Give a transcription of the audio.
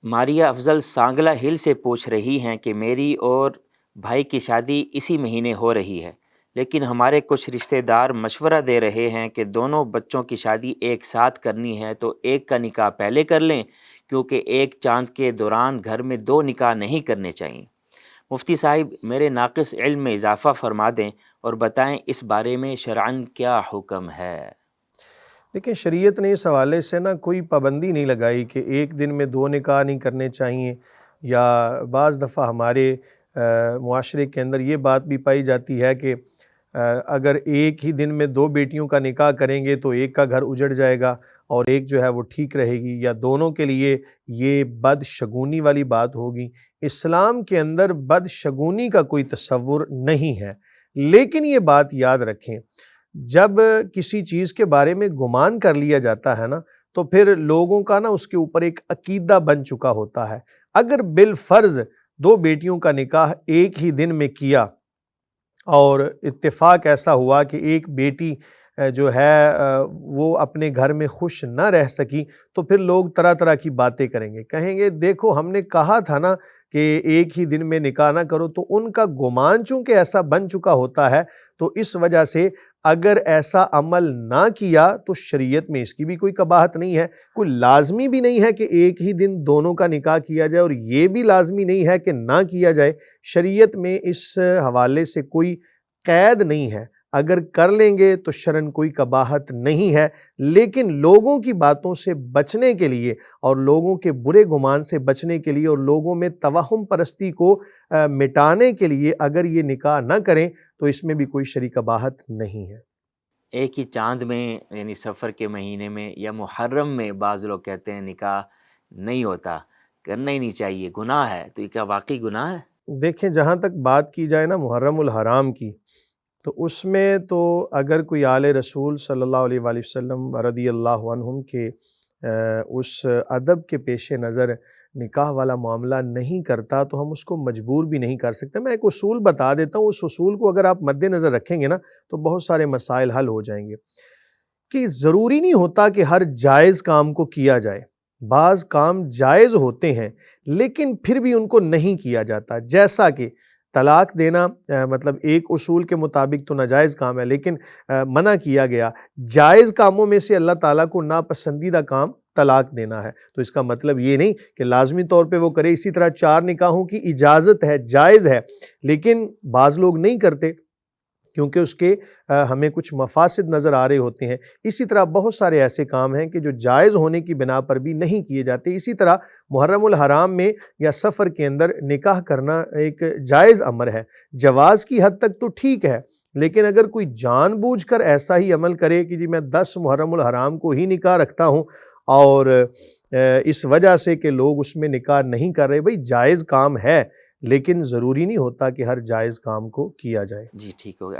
ماریہ افضل سانگلہ ہل سے پوچھ رہی ہیں کہ میری اور بھائی کی شادی اسی مہینے ہو رہی ہے، لیکن ہمارے کچھ رشتہ دار مشورہ دے رہے ہیں کہ دونوں بچوں کی شادی ایک ساتھ کرنی ہے تو ایک کا نکاح پہلے کر لیں، کیونکہ ایک چاند کے دوران گھر میں دو نکاح نہیں کرنے چاہیے۔ مفتی صاحب میرے ناقص علم میں اضافہ فرما دیں اور بتائیں اس بارے میں شرعاً کیا حکم ہے؟ دیکھیں، شریعت نے اس حوالے سے نا کوئی پابندی نہیں لگائی کہ ایک دن میں دو نکاح نہیں کرنے چاہیے، یا بعض دفعہ ہمارے معاشرے کے اندر یہ بات بھی پائی جاتی ہے کہ اگر ایک ہی دن میں دو بیٹیوں کا نکاح کریں گے تو ایک کا گھر اجڑ جائے گا اور ایک جو ہے وہ ٹھیک رہے گی، یا دونوں کے لیے یہ بدشگونی والی بات ہوگی۔ اسلام کے اندر بدشگونی کا کوئی تصور نہیں ہے، لیکن یہ بات یاد رکھیں، جب کسی چیز کے بارے میں گمان کر لیا جاتا ہے نا، تو پھر لوگوں کا نا اس کے اوپر ایک عقیدہ بن چکا ہوتا ہے۔ اگر بالفرض دو بیٹیوں کا نکاح ایک ہی دن میں کیا اور اتفاق ایسا ہوا کہ ایک بیٹی جو ہے وہ اپنے گھر میں خوش نہ رہ سکی، تو پھر لوگ طرح طرح کی باتیں کریں گے، کہیں گے دیکھو ہم نے کہا تھا نا کہ ایک ہی دن میں نکاح نہ کرو۔ تو ان کا گمان چونکہ ایسا بن چکا ہوتا ہے، تو اس وجہ سے اگر ایسا عمل نہ کیا تو شریعت میں اس کی بھی کوئی قباحت نہیں ہے۔ کوئی لازمی بھی نہیں ہے کہ ایک ہی دن دونوں کا نکاح کیا جائے، اور یہ بھی لازمی نہیں ہے کہ نہ کیا جائے۔ شریعت میں اس حوالے سے کوئی قید نہیں ہے، اگر کر لیں گے تو شرعاً کوئی قباحت نہیں ہے، لیکن لوگوں کی باتوں سے بچنے کے لیے اور لوگوں کے برے گمان سے بچنے کے لیے اور لوگوں میں توہم پرستی کو مٹانے کے لیے اگر یہ نکاح نہ کریں تو اس میں بھی کوئی شرعی قباحت نہیں ہے۔ ایک ہی چاند میں یعنی سفر کے مہینے میں یا محرم میں بعض لوگ کہتے ہیں نکاح نہیں ہوتا، کرنا ہی نہیں چاہیے، گناہ ہے، تو یہ کیا واقعی گناہ ہے؟ دیکھیں، جہاں تک بات کی جائے نا محرم الحرام کی، تو اس میں تو اگر کوئی آل رسول صلی اللہ علیہ وآلہ وسلم رضی اللہ عنہم کے اس ادب کے پیش نظر نکاح والا معاملہ نہیں کرتا تو ہم اس کو مجبور بھی نہیں کر سکتے۔ میں ایک اصول بتا دیتا ہوں، اس اصول کو اگر آپ مد نظر رکھیں گے نا تو بہت سارے مسائل حل ہو جائیں گے، کہ ضروری نہیں ہوتا کہ ہر جائز کام کو کیا جائے۔ بعض کام جائز ہوتے ہیں لیکن پھر بھی ان کو نہیں کیا جاتا، جیسا کہ طلاق دینا مطلب ایک اصول کے مطابق تو ناجائز کام ہے، لیکن منع کیا گیا۔ جائز کاموں میں سے اللہ تعالیٰ کو ناپسندیدہ کام طلاق دینا ہے، تو اس کا مطلب یہ نہیں کہ لازمی طور پہ وہ کرے۔ اسی طرح چار نکاحوں کی اجازت ہے، جائز ہے، لیکن بعض لوگ نہیں کرتے کیونکہ اس کے ہمیں کچھ مفاسد نظر آ رہے ہوتے ہیں۔ اسی طرح بہت سارے ایسے کام ہیں کہ جو جائز ہونے کی بنا پر بھی نہیں کیے جاتے۔ اسی طرح محرم الحرام میں یا سفر کے اندر نکاح کرنا ایک جائز امر ہے، جواز کی حد تک تو ٹھیک ہے، لیکن اگر کوئی جان بوجھ کر ایسا ہی عمل کرے کہ جی میں 10 محرم الحرام کو ہی نکاح رکھتا ہوں اور اس وجہ سے کہ لوگ اس میں نکاح نہیں کر رہے، بھئی جائز کام ہے لیکن ضروری نہیں ہوتا کہ ہر جائز کام کو کیا جائے۔ جی ٹھیک ہو گیا۔